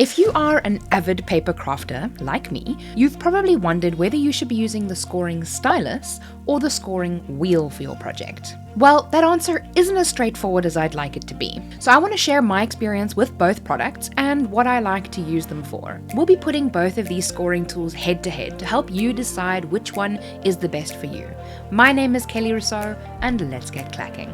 If you are an avid paper crafter, like me, you've probably wondered whether you should be using the scoring stylus or the scoring wheel for your project. Well, that answer isn't as straightforward as I'd like it to be. So I want to share my experience with both products and what I like to use them for. We'll be putting both of these scoring tools head to head to help you decide which one is the best for you. My name is Kelly Rossouw, and let's get clacking.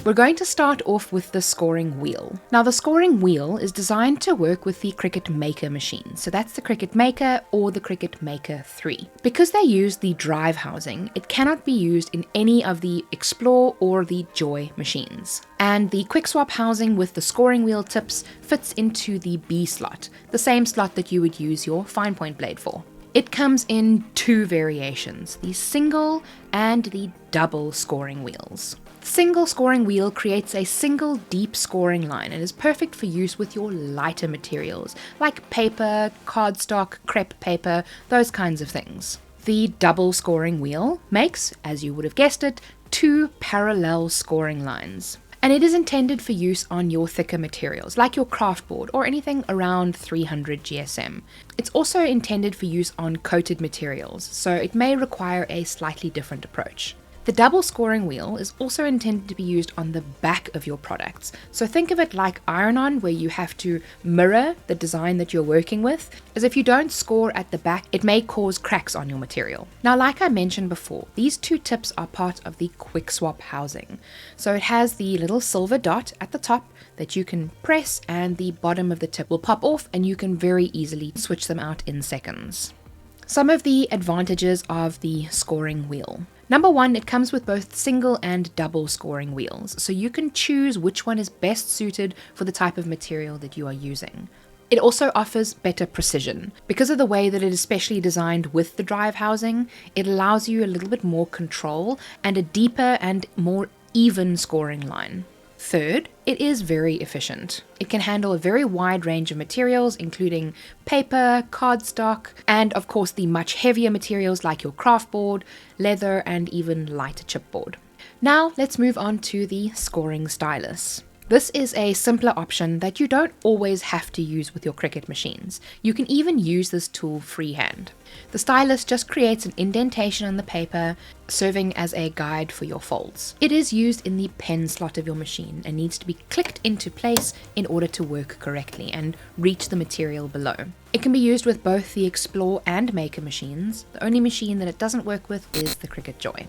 We're going to start off with the scoring wheel. Now, the scoring wheel is designed to work with the Cricut Maker machine. So that's the Cricut Maker or the Cricut Maker 3. Because they use the drive housing, it cannot be used in any of the Explore or the Joy machines. And the quick swap housing with the scoring wheel tips fits into the B slot, the same slot that you would use your fine point blade for. It comes in two variations, the single and the double scoring wheels. The single scoring wheel creates a single deep scoring line and is perfect for use with your lighter materials like paper, cardstock, crepe paper, those kinds of things. The double scoring wheel makes, as you would have guessed it, two parallel scoring lines. And it is intended for use on your thicker materials, like your craft board or anything around 300 GSM. It's also intended for use on coated materials, so it may require a slightly different approach. The double scoring wheel is also intended to be used on the back of your products. So think of it like iron-on, where you have to mirror the design that you're working with, as if you don't score at the back, it may cause cracks on your material. Now, like I mentioned before, these two tips are part of the quick swap housing. So it has the little silver dot at the top that you can press, and the bottom of the tip will pop off, and you can very easily switch them out in seconds. Some of the advantages of the scoring wheel. Number one, it comes with both single and double scoring wheels, so you can choose which one is best suited for the type of material that you are using. It also offers better precision. Because of the way that it is specially designed with the drive housing, it allows you a little bit more control and a deeper and more even scoring line. Third, it is very efficient. It can handle a very wide range of materials, including paper, cardstock, and of course the much heavier materials like your craft board, leather, and even lighter chipboard. Now let's move on to the scoring stylus. This is a simpler option that you don't always have to use with your Cricut machines. You can even use this tool freehand. The stylus just creates an indentation on the paper, serving as a guide for your folds. It is used in the pen slot of your machine and needs to be clicked into place in order to work correctly and reach the material below. It can be used with both the Explore and Maker machines. The only machine that it doesn't work with is the Cricut Joy.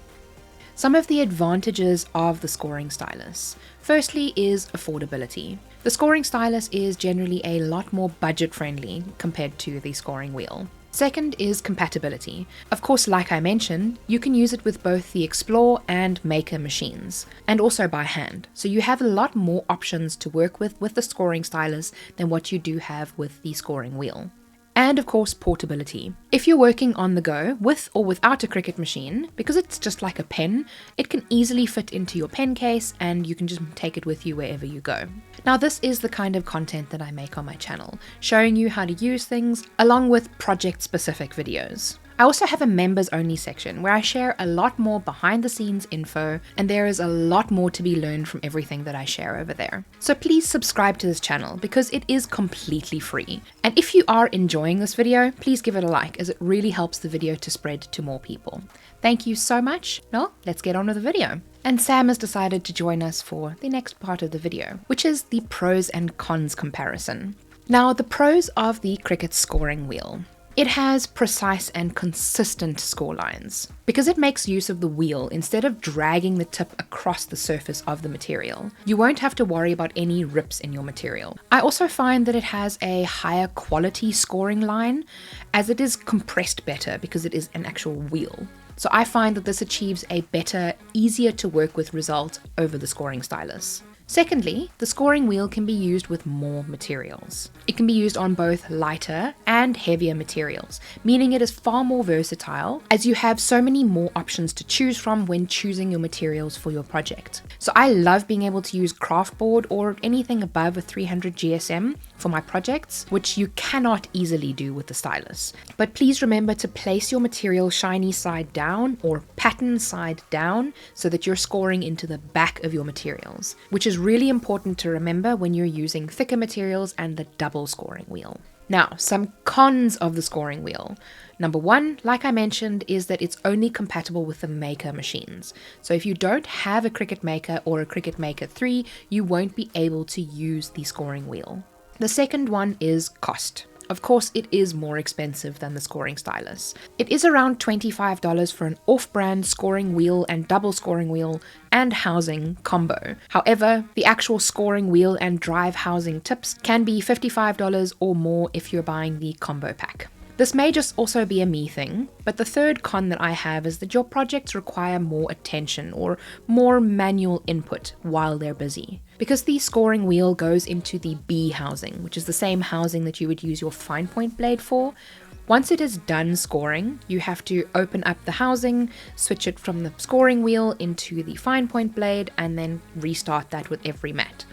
Some of the advantages of the scoring stylus. Firstly is affordability. The scoring stylus is generally a lot more budget friendly compared to the scoring wheel. Second is compatibility. Of course, like I mentioned, you can use it with both the Explore and Maker machines, and also by hand. So you have a lot more options to work with the scoring stylus than what you do have with the scoring wheel. And of course, portability. If you're working on the go, with or without a Cricut machine, because it's just like a pen, it can easily fit into your pen case and you can just take it with you wherever you go. Now, this is the kind of content that I make on my channel, showing you how to use things along with project-specific videos. I also have a members only section where I share a lot more behind the scenes info, and there is a lot more to be learned from everything that I share over there. So please subscribe to this channel because it is completely free. And if you are enjoying this video, please give it a like, as it really helps the video to spread to more people. Thank you so much. Now let's get on with the video. And Sam has decided to join us for the next part of the video, which is the pros and cons comparison. Now, the pros of the Cricut scoring wheel. It has precise and consistent score lines. Because it makes use of the wheel instead of dragging the tip across the surface of the material, you won't have to worry about any rips in your material. I also find that it has a higher quality scoring line, as it is compressed better because it is an actual wheel. So I find that this achieves a better, easier to work with result over the scoring stylus. Secondly, the scoring wheel can be used with more materials. It can be used on both lighter and heavier materials, meaning it is far more versatile as you have so many more options to choose from when choosing your materials for your project. So I love being able to use craft board or anything above a 300 GSM for my projects, which you cannot easily do with the stylus. But please remember to place your material shiny side down or pattern side down so that you're scoring into the back of your materials, which is really important to remember when you're using thicker materials and the double scoring wheel. Now, some cons of the scoring wheel. Number one, like I mentioned, is that it's only compatible with the Maker machines. So if you don't have a Cricut Maker or a Cricut Maker 3, you won't be able to use the scoring wheel. The second one is cost. Of course, it is more expensive than the scoring stylus. It is around $25 for an off-brand scoring wheel and double scoring wheel and housing combo. However, the actual scoring wheel and drive housing tips can be $55 or more if you're buying the combo pack. This may just also be a me thing, but the third con that I have is that your projects require more attention or more manual input while they're busy. Because the scoring wheel goes into the B housing, which is the same housing that you would use your fine point blade for, once it is done scoring, you have to open up the housing, switch it from the scoring wheel into the fine point blade, and then restart that with every mat.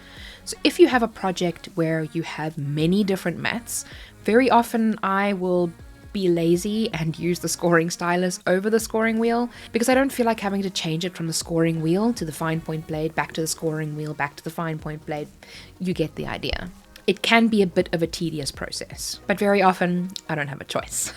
So if you have a project where you have many different mats, very often I will be lazy and use the scoring stylus over the scoring wheel because I don't feel like having to change it from the scoring wheel to the fine point blade, back to the scoring wheel, back to the fine point blade. You get the idea. It can be a bit of a tedious process, but very often I don't have a choice.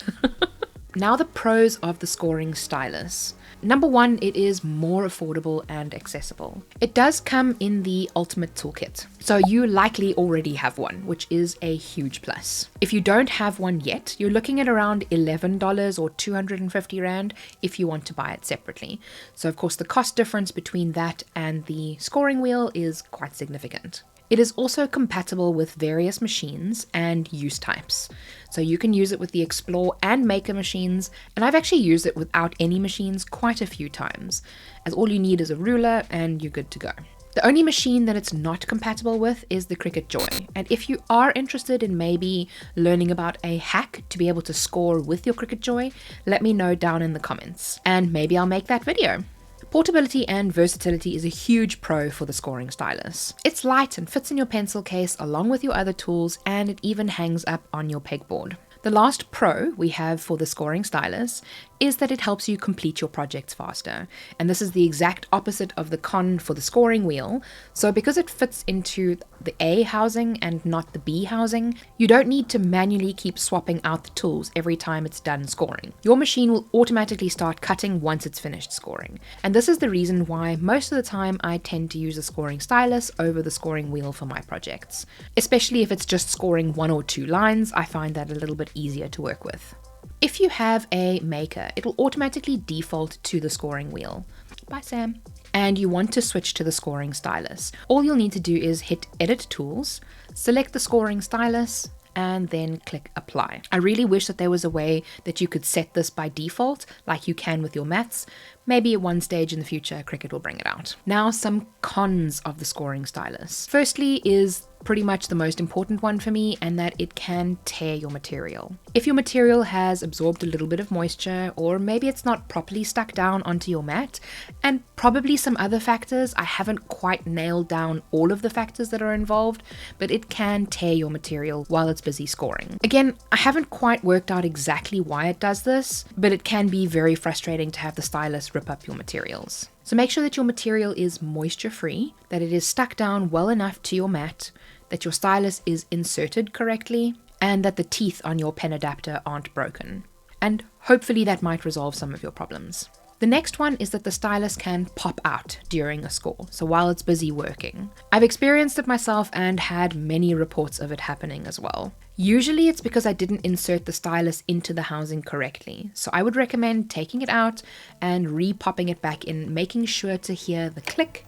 Now the pros of the scoring stylus. Number one, it is more affordable and accessible. It does come in the Ultimate Toolkit, so you likely already have one, which is a huge plus. If you don't have one yet, you're looking at around $11 or 250 Rand if you want to buy it separately. So of course the cost difference between that and the scoring wheel is quite significant. It is also compatible with various machines and use types. So you can use it with the Explore and Maker machines, and I've actually used it without any machines quite a few times, as all you need is a ruler and you're good to go. The only machine that it's not compatible with is the Cricut Joy, and if you are interested in maybe learning about a hack to be able to score with your Cricut Joy, let me know down in the comments, and maybe I'll make that video. Portability and versatility is a huge pro for the scoring stylus. It's light and fits in your pencil case along with your other tools, and it even hangs up on your pegboard. The last pro we have for the scoring stylus is that it helps you complete your projects faster. And this is the exact opposite of the con for the scoring wheel. So because it fits into the A housing and not the B housing, you don't need to manually keep swapping out the tools every time it's done scoring. Your machine will automatically start cutting once it's finished scoring. And this is the reason why most of the time I tend to use the scoring stylus over the scoring wheel for my projects. Especially if it's just scoring 1 or 2 lines, I find that a little bit easier to work with. If you have a Maker, it will automatically default to the scoring wheel. Bye, Sam. And you want to switch to the scoring stylus. All you'll need to do is hit Edit Tools, select the scoring stylus, and then click Apply. I really wish that there was a way that you could set this by default, like you can with your mats. Maybe at one stage in the future, Cricut will bring it out. Now, some cons of the scoring stylus. Firstly is pretty much the most important one for me, and that it can tear your material. If your material has absorbed a little bit of moisture, or maybe it's not properly stuck down onto your mat, and probably some other factors, I haven't quite nailed down all of the factors that are involved, but it can tear your material while it's busy scoring. Again, I haven't quite worked out exactly why it does this, but it can be very frustrating to have the stylus rip up your materials. So make sure that your material is moisture free, that it is stuck down well enough to your mat, that your stylus is inserted correctly, and that the teeth on your pen adapter aren't broken. And hopefully that might resolve some of your problems. The next one is that the stylus can pop out during a score, so while it's busy working. I've experienced it myself and had many reports of it happening as well. Usually it's because I didn't insert the stylus into the housing correctly, so I would recommend taking it out and re-popping it back in, making sure to hear the click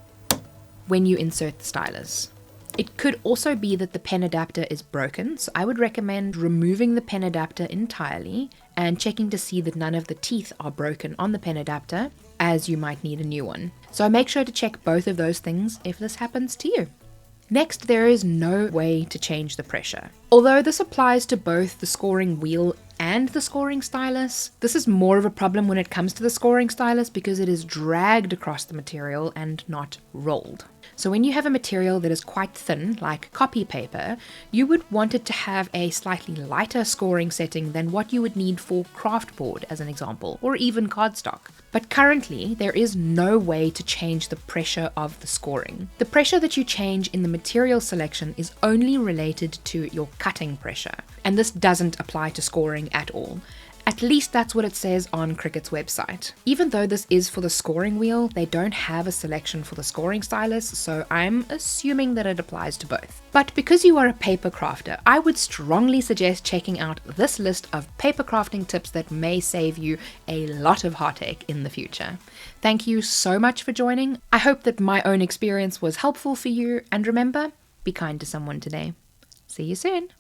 when you insert the stylus. It could also be that the pen adapter is broken, so I would recommend removing the pen adapter entirely and checking to see that none of the teeth are broken on the pen adapter, as you might need a new one. So make sure to check both of those things if this happens to you. Next, there is no way to change the pressure. Although this applies to both the scoring wheel and the scoring stylus, this is more of a problem when it comes to the scoring stylus because it is dragged across the material and not rolled. So when you have a material that is quite thin, like copy paper, you would want it to have a slightly lighter scoring setting than what you would need for craft board, as an example, or even cardstock. But currently, there is no way to change the pressure of the scoring. The pressure that you change in the material selection is only related to your cutting pressure, and this doesn't apply to scoring at all. At least that's what it says on Cricut's website. Even though this is for the scoring wheel, they don't have a selection for the scoring stylus, so I'm assuming that it applies to both. But because you are a paper crafter, I would strongly suggest checking out this list of paper crafting tips that may save you a lot of heartache in the future. Thank you so much for joining. I hope that my own experience was helpful for you, and remember, be kind to someone today. See you soon.